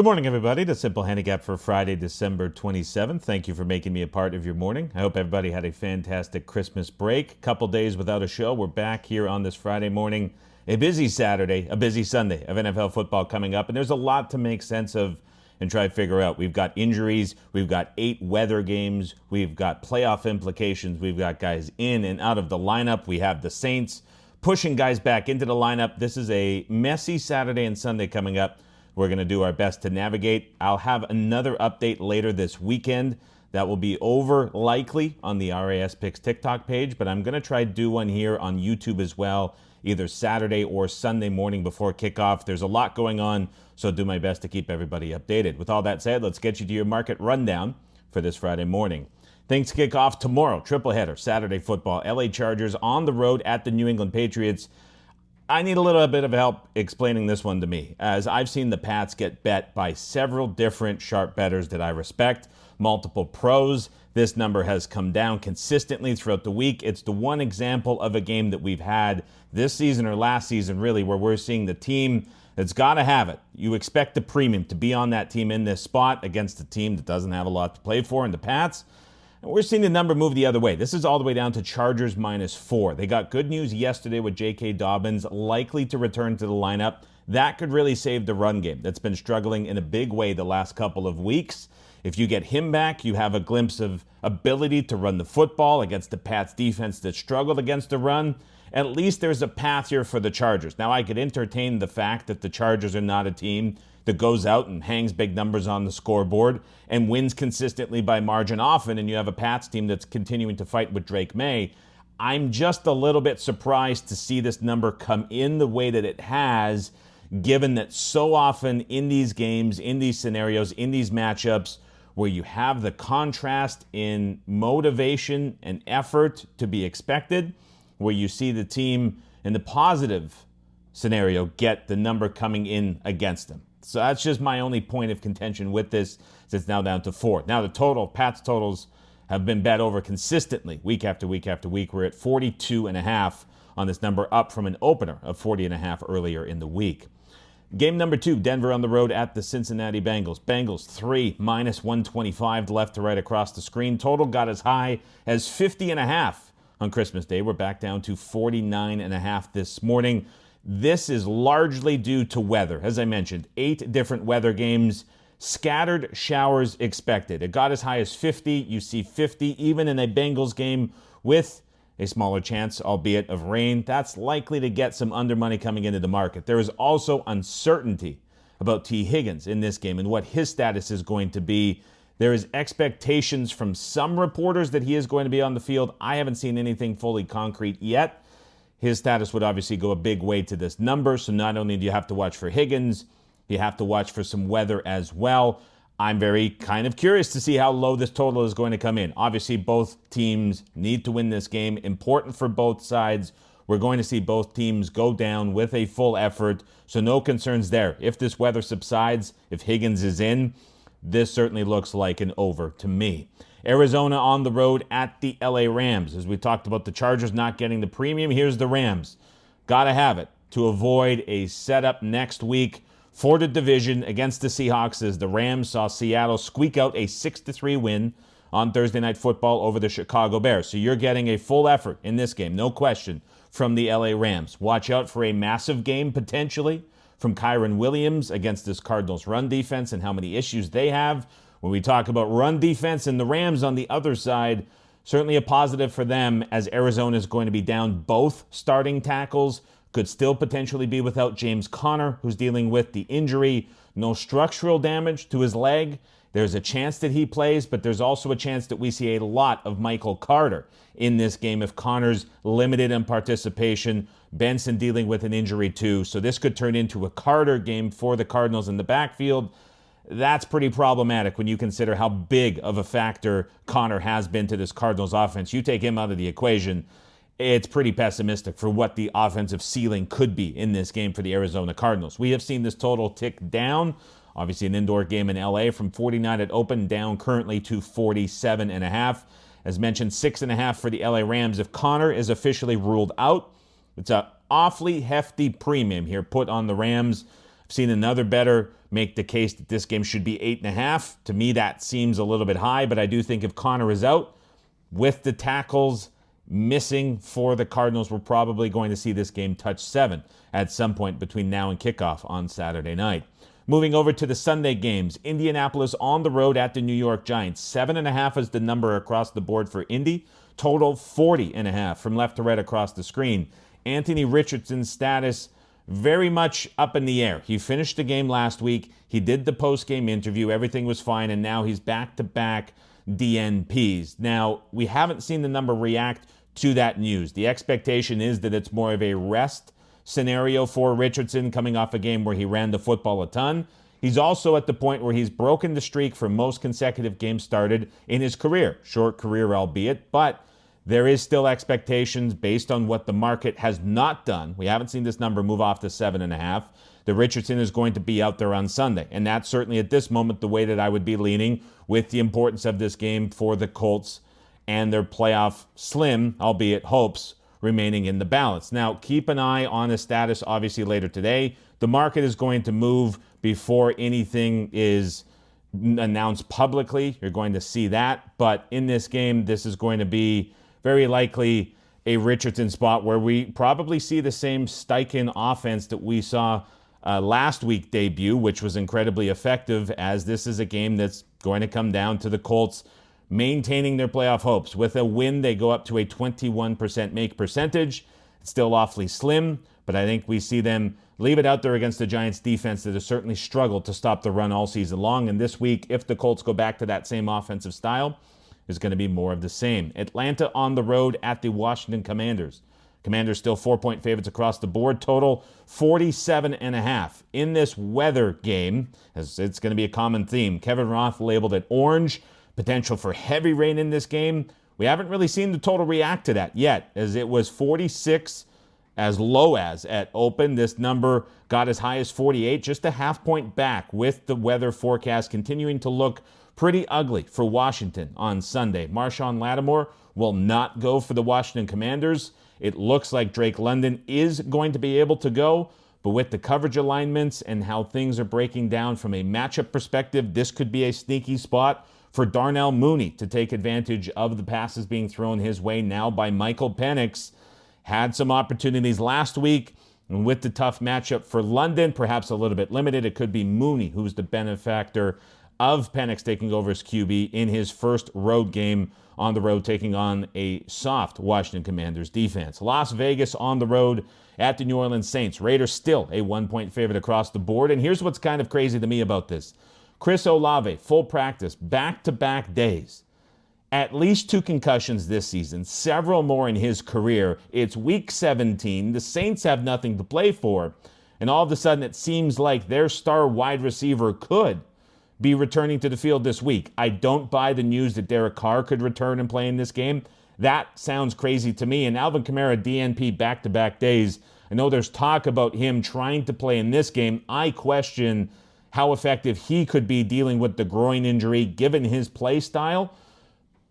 Good morning, everybody. The Simple Handicap for Friday, December 27th. Thank you for making me a part of your morning. I hope everybody had a fantastic Christmas break. Couple days without a show. We're back here on this Friday morning. A busy Saturday, a busy Sunday of NFL football coming up, and there's a lot to make sense of and try to figure out. We've got injuries. We've got 8 weather games. We've got playoff implications. We've got guys in and out of the lineup. We have the Saints pushing guys back into the lineup. This is a messy Saturday and Sunday coming up. We're going to do our best to navigate. I'll have another update later this weekend that will be over likely on the RAS Picks TikTok page, but I'm going to try to do one here on YouTube as well, either Saturday or Sunday morning before kickoff. There's a lot going on, so I'll do my best to keep everybody updated. With all that said, let's get you to your market rundown for this Friday morning. Things kick off tomorrow, triple header, Saturday football. LA Chargers on the road at the New England Patriots. I need a little bit of help explaining this one to me, as I've seen the Pats get bet by several different sharp bettors that I respect, multiple pros. This number has come down consistently throughout the week. It's the one example of a game that we've had this season or last season, really, where we're seeing the team that's got to have it. You expect the premium to be on that team in this spot against a team that doesn't have a lot to play for in the Pats. And we're seeing the number move the other way. This is all the way down to Chargers -4. They got good news yesterday with J.K. Dobbins likely to return to the lineup. That could really save the run game that's been struggling in a big way the last couple of weeks. If you get him back, you have a glimpse of ability to run the football against the Pats defense that struggled against the run. At least there's a path here for the Chargers. Now, I could entertain the fact that the Chargers are not a team that goes out and hangs big numbers on the scoreboard and wins consistently by margin often, and you have a Pats team that's continuing to fight with Drake May. I'm just a little bit surprised to see this number come in the way that it has, given that so often in these games, in these scenarios, in these matchups, where you have the contrast in motivation and effort to be expected, where you see the team in the positive scenario get the number coming in against them. So that's just my only point of contention with this. It's now down to 4. Now the total, Pats totals have been bet over consistently week after week after week. We're at 42.5 on this number, up from an opener of 40.5 earlier in the week. Game number 2, Denver on the road at the Cincinnati Bengals. Bengals 3, -125 left to right across the screen. Total got as high as 50.5 on Christmas Day. We're back down to 49.5 this morning. This is largely due to weather. As I mentioned, 8 different weather games, scattered showers expected. It got as high as 50. You see 50 even in a Bengals game with a smaller chance, albeit of rain. That's likely to get some under money coming into the market. There is also uncertainty about T. Higgins in this game and what his status is going to be. There is expectations from some reporters that he is going to be on the field. I haven't seen anything fully concrete yet. His status would obviously go a big way to this number. So not only do you have to watch for Higgins, you have to watch for some weather as well. I'm very kind of curious to see how low this total is going to come in. Obviously, both teams need to win this game. Important for both sides. We're going to see both teams go down with a full effort. So no concerns there. If this weather subsides, if Higgins is in, this certainly looks like an over to me. Arizona on the road at the LA Rams. As we talked about the Chargers not getting the premium, here's the Rams. Got to have it to avoid a setup next week for the division against the Seahawks, as the Rams saw Seattle squeak out a 6-3 win on Thursday Night Football over the Chicago Bears. So you're getting a full effort in this game, no question, from the LA Rams. Watch out for a massive game potentially from Kyren Williams against this Cardinals run defense and how many issues they have. When we talk about run defense and the Rams on the other side, certainly a positive for them, as Arizona is going to be down both starting tackles, could still potentially be without James Conner, who's dealing with the injury. No structural damage to his leg. There's a chance that he plays, but there's also a chance that we see a lot of Michael Carter in this game if Conner's limited in participation. Benson dealing with an injury too. So this could turn into a Carter game for the Cardinals in the backfield. That's pretty problematic when you consider how big of a factor Conner has been to this Cardinals offense. You take him out of the equation, it's pretty pessimistic for what the offensive ceiling could be in this game for the Arizona Cardinals. We have seen this total tick down. Obviously an indoor game in LA from 49 at open down currently to 47.5. As mentioned, 6.5 for the LA Rams. If Conner is officially ruled out, it's an awfully hefty premium here put on the Rams. I've seen another bettor make the case that this game should be 8.5. To me, that seems a little bit high, but I do think if Connor is out, with the tackles missing for the Cardinals, we're probably going to see this game touch 7 at some point between now and kickoff on Saturday night. Moving over to the Sunday games, Indianapolis on the road at the New York Giants. 7.5 is the number across the board for Indy. Total 40.5 from left to right across the screen. Anthony Richardson's status very much up in the air. He finished the game last week. He did the post-game interview. Everything was fine, and now he's back-to-back DNPs. Now, we haven't seen the number react to that news. The expectation is that it's more of a rest scenario for Richardson coming off a game where he ran the football a ton. He's also at the point where he's broken the streak for most consecutive games started in his career. Short career, albeit, but there is still expectations based on what the market has not done. We haven't seen this number move off to 7.5. That Richardson is going to be out there on Sunday. And that's certainly at this moment the way that I would be leaning with the importance of this game for the Colts and their playoff slim, albeit hopes, remaining in the balance. Now, keep an eye on the status, obviously, later today. The market is going to move before anything is announced publicly. You're going to see that. But in this game, this is going to be very likely a Richardson spot where we probably see the same Steichen offense that we saw last week debut, which was incredibly effective, as this is a game that's going to come down to the Colts maintaining their playoff hopes. With a win, they go up to a 21% make percentage. It's still awfully slim, but I think we see them leave it out there against the Giants defense that has certainly struggled to stop the run all season long. And this week, if the Colts go back to that same offensive style, is going to be more of the same. Atlanta on the road at the Washington Commanders. Commanders still 4-point favorites across the board. Total 47.5. In this weather game, as it's going to be a common theme, Kevin Roth labeled it orange. Potential for heavy rain in this game. We haven't really seen the total react to that yet, as it was 46 as low as at open. This number got as high as 48, just a half point back, with the weather forecast continuing to look pretty ugly for Washington on Sunday. Marshawn Lattimore will not go for the Washington Commanders. It looks like Drake London is going to be able to go, but with the coverage alignments and how things are breaking down from a matchup perspective, this could be a sneaky spot for Darnell Mooney to take advantage of the passes being thrown his way now by Michael Penix. Had some opportunities last week, and with the tough matchup for London, perhaps a little bit limited, it could be Mooney who's the benefactor of Penix taking over as QB in his first road game on the road, taking on a soft Washington Commanders defense. Las Vegas on the road at the New Orleans Saints. Raiders still a 1-point favorite across the board, and here's what's kind of crazy to me about this. Chris Olave, full practice, back-to-back days. At least 2 concussions this season, several more in his career. It's week 17. The Saints have nothing to play for. And all of a sudden, it seems like their star wide receiver could be returning to the field this week. I don't buy the news that Derek Carr could return and play in this game. That sounds crazy to me. And Alvin Kamara, DNP back-to-back days. I know there's talk about him trying to play in this game. I question how effective he could be dealing with the groin injury given his play style.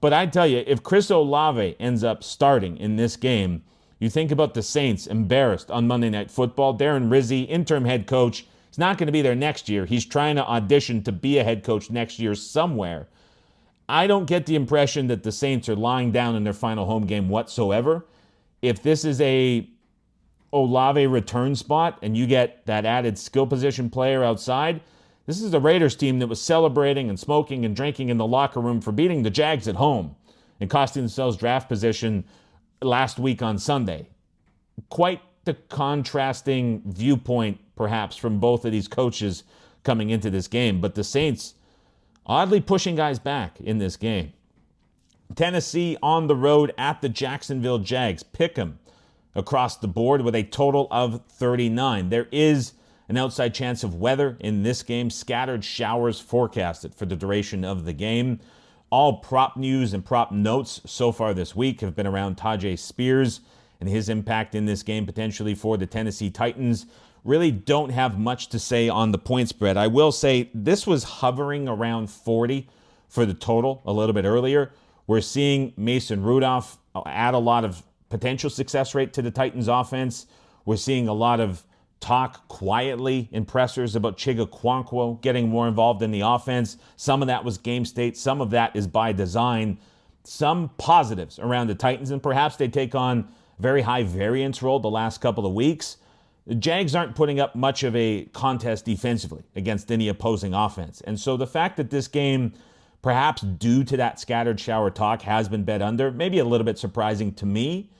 But I tell you, if Chris Olave ends up starting in this game, you think about the Saints embarrassed on Monday Night Football. Darren Rizzi, interim head coach, is not going to be there next year. He's trying to audition to be a head coach next year somewhere. I don't get the impression that the Saints are lying down in their final home game whatsoever. If this is a Olave return spot and you get that added skill position player outside, this is a Raiders team that was celebrating and smoking and drinking in the locker room for beating the Jags at home and costing themselves draft position last week on Sunday. Quite the contrasting viewpoint, perhaps, from both of these coaches coming into this game. But the Saints oddly pushing guys back in this game. Tennessee on the road at the Jacksonville Jags. Pick 'em across the board with a total of 39. There is an outside chance of weather in this game. Scattered showers forecasted for the duration of the game. All prop news and prop notes so far this week have been around Tajay Spears and his impact in this game potentially for the Tennessee Titans. Really don't have much to say on the point spread. I will say this was hovering around 40 for the total a little bit earlier. We're seeing Mason Rudolph add a lot of potential success rate to the Titans offense. We're seeing a lot of talk quietly in pressers about Chigaquankwo getting more involved in the offense. Some of that was game state. Some of that is by design. Some positives around the Titans, and perhaps they take on very high variance role the last couple of weeks. The Jags aren't putting up much of a contest defensively against any opposing offense. And so the fact that this game, perhaps due to that scattered shower talk, has been bet under, maybe a little bit surprising to me.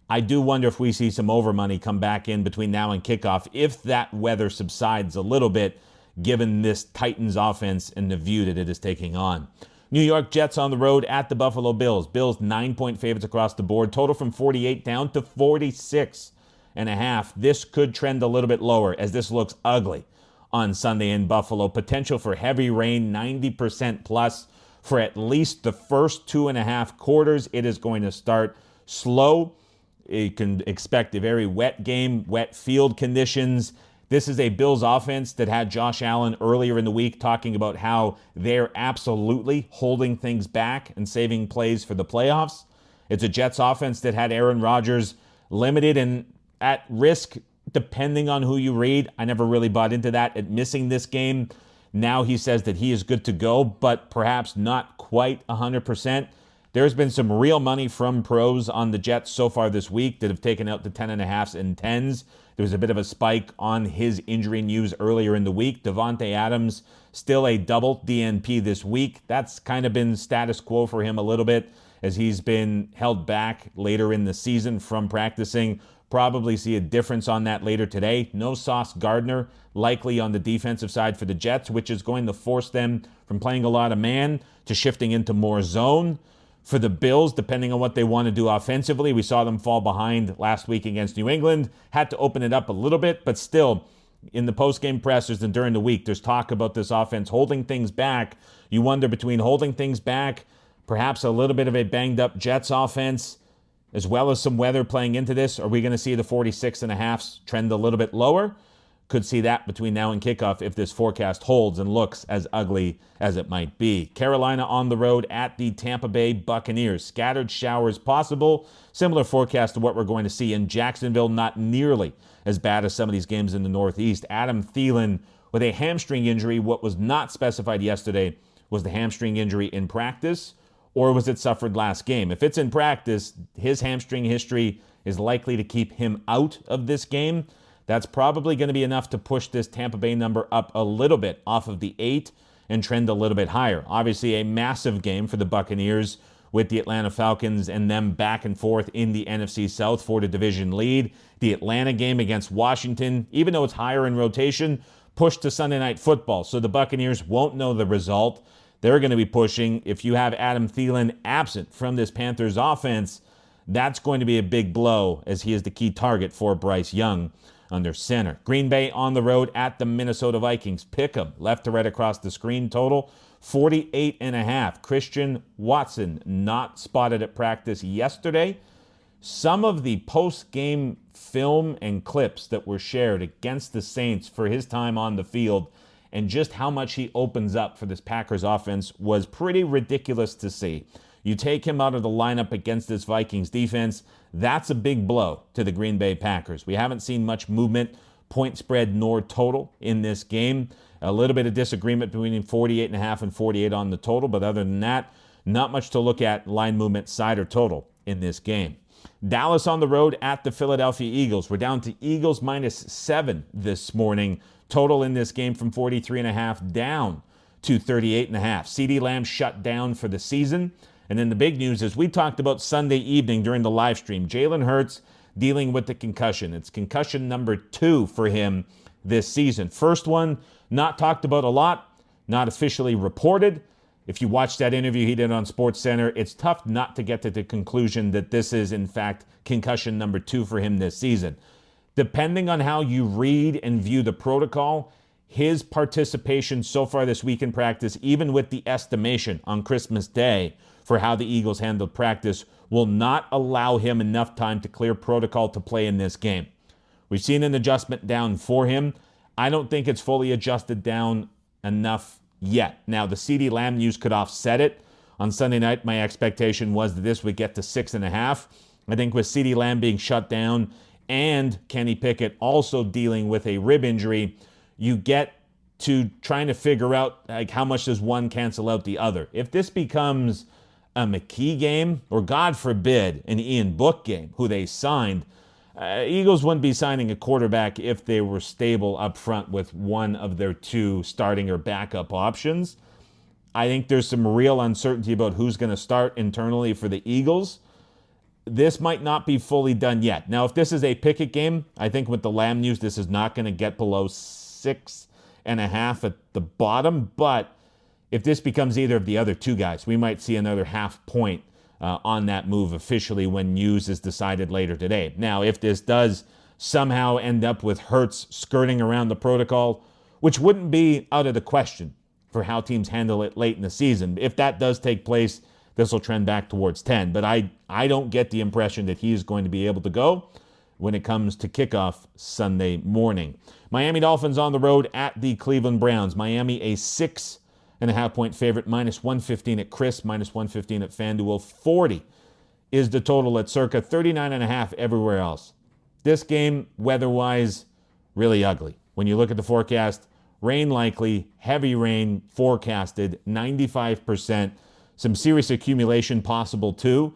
I do wonder if we see some over money come back in between now and kickoff if that weather subsides a little bit, given this Titans offense and the view that it is taking on. New York Jets on the road at the Buffalo Bills. Bills 9-point favorites across the board. Total from 48 down to 46.5. This could trend a little bit lower as this looks ugly on Sunday in Buffalo. Potential for heavy rain, 90% plus for at least the first 2.5 quarters. It is going to start slow. You can expect a very wet game, wet field conditions. This is a Bills offense that had Josh Allen earlier in the week talking about how they're absolutely holding things back and saving plays for the playoffs. It's a Jets offense that had Aaron Rodgers limited and at risk, depending on who you read. I never really bought into that, at missing this game. Now he says that he is good to go, but perhaps not quite 100%. There's been some real money from pros on the Jets so far this week that have taken out the 10.5s and 10s. There was a bit of a spike on his injury news earlier in the week. Devontae Adams, still a double DNP this week. That's kind of been status quo for him a little bit as he's been held back later in the season from practicing. Probably see a difference on that later today. No Sauce Gardner likely on the defensive side for the Jets, which is going to force them from playing a lot of man to shifting into more zone. For the Bills, depending on what they want to do offensively, we saw them fall behind last week against New England. Had to open it up a little bit, but still, in the post-game pressers and during the week, there's talk about this offense holding things back. You wonder between holding things back, perhaps a little bit of a banged-up Jets offense, as well as some weather playing into this, are we going to see the 46.5s trend a little bit lower? Could see that between now and kickoff if this forecast holds and looks as ugly as it might be. Carolina on the road at the Tampa Bay Buccaneers. Scattered showers possible. Similar forecast to what we're going to see in Jacksonville. Not nearly as bad as some of these games in the Northeast. Adam Thielen with a hamstring injury. What was not specified yesterday was the hamstring injury in practice, or was it suffered last game? If it's in practice, his hamstring history is likely to keep him out of this game. That's probably going to be enough to push this Tampa Bay number up a little bit off of the 8 and trend a little bit higher. Obviously, a massive game for the Buccaneers with the Atlanta Falcons and them back and forth in the NFC South for the division lead. The Atlanta game against Washington, even though it's higher in rotation, pushed to Sunday Night Football. So the Buccaneers won't know the result. They're going to be pushing. If you have Adam Thielen absent from this Panthers offense, that's going to be a big blow as he is the key target for Bryce Young under center. Green Bay on the road at the Minnesota Vikings. Pick 'em left to right across the screen. Total 48.5. Christian Watson not spotted at practice yesterday. Some of the post-game film and clips that were shared against the Saints for his time on the field and just how much he opens up for this Packers offense was pretty ridiculous to see. You take him out of the lineup against this Vikings defense, that's a big blow to the Green Bay Packers. We haven't seen much movement, point spread nor total in this game. A little bit of disagreement between 48.5 and 48 on the total, but other than that, not much to look at line movement, side or total in this game. Dallas on the road at the Philadelphia Eagles. We're down to Eagles -7 this morning. Total in this game from 43.5 down to 38.5. CeeDee Lamb shut down for the season. And then the big news is we talked about Sunday evening during the live stream. Jalen Hurts dealing with the concussion. It's concussion number 2 for him this season. First one, not talked about a lot, not officially reported. If you watch that interview he did on SportsCenter, it's tough not to get to the conclusion that this is, in fact, concussion number 2 for him this season. Depending on how you read and view the protocol, his participation so far this week in practice, even with the estimation on Christmas Day for how the Eagles handled practice, will not allow him enough time to clear protocol to play in this game. We've seen an adjustment down for him. I don't think it's fully adjusted down enough yet. Now, the CeeDee Lamb news could offset it. On Sunday night, my expectation was that this would get to 6.5. I think with CeeDee Lamb being shut down and Kenny Pickett also dealing with a rib injury, you get to trying to figure out like how much does one cancel out the other. If this becomes a McKee game, or God forbid, an Ian Book game, who they signed, Eagles wouldn't be signing a quarterback if they were stable up front with one of their two starting or backup options. I think there's some real uncertainty about who's going to start internally for the Eagles. This might not be fully done yet. Now, if this is a Pickett game, I think with the Lamb news, this is not going to get below 6.5 at the bottom. But if this becomes either of the other two guys, we might see another half point on that move officially when news is decided later today. Now, if this does somehow end up with Hurts skirting around the protocol, which wouldn't be out of the question for how teams handle it late in the season, if that does take place, this will trend back towards 10. But I don't get the impression that he's going to be able to go when it comes to kickoff Sunday morning. Miami Dolphins on the road at the Cleveland Browns. Miami a 6.5-point favorite, -115 at Chris, -115 at FanDuel. 40 is the total at circa 39.5 everywhere else. This game, weather-wise, really ugly. When you look at the forecast, rain likely, heavy rain forecasted, 95%. Some serious accumulation possible too.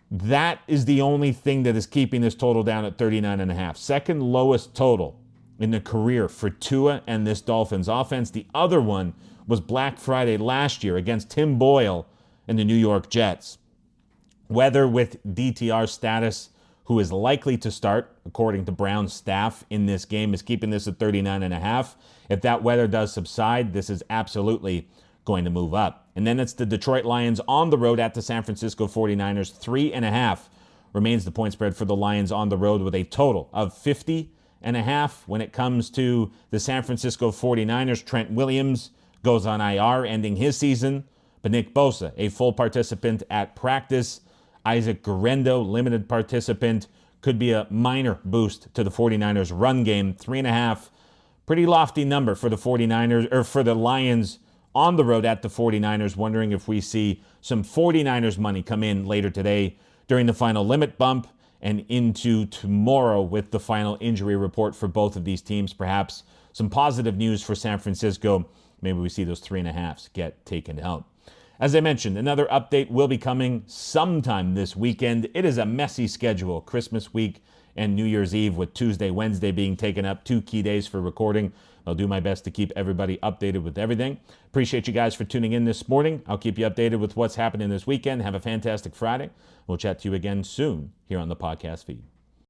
That is the only thing that is keeping this total down at 39.5. Second lowest total in the career for Tua and this Dolphins offense. The other one was Black Friday last year against Tim Boyle and the New York Jets. Weather with DTR status, who is likely to start, according to Brown's staff, in this game, is keeping this at 39.5. If that weather does subside, this is absolutely going to move up. And then it's the Detroit Lions on the road at the San Francisco 49ers. 3.5 remains the point spread for the Lions on the road with a total of 50.5. When it comes to the San Francisco 49ers, Trent Williams goes on IR, ending his season. But Nick Bosa, a full participant at practice. Isaac Guerrero, limited participant, could be a minor boost to the 49ers run game. 3.5, pretty lofty number for the 49ers, or for the Lions on the road at the 49ers. Wondering if we see some 49ers money come in later today during the final limit bump and into tomorrow with the final injury report for both of these teams. Perhaps some positive news for San Francisco. Maybe we see those 3.5s get taken out. As I mentioned, another update will be coming sometime this weekend. It is a messy schedule, Christmas week and New Year's Eve, with Tuesday, Wednesday being taken up, 2 key days for recording. I'll do my best to keep everybody updated with everything. Appreciate you guys for tuning in this morning. I'll keep you updated with what's happening this weekend. Have a fantastic Friday. We'll chat to you again soon here on the podcast feed.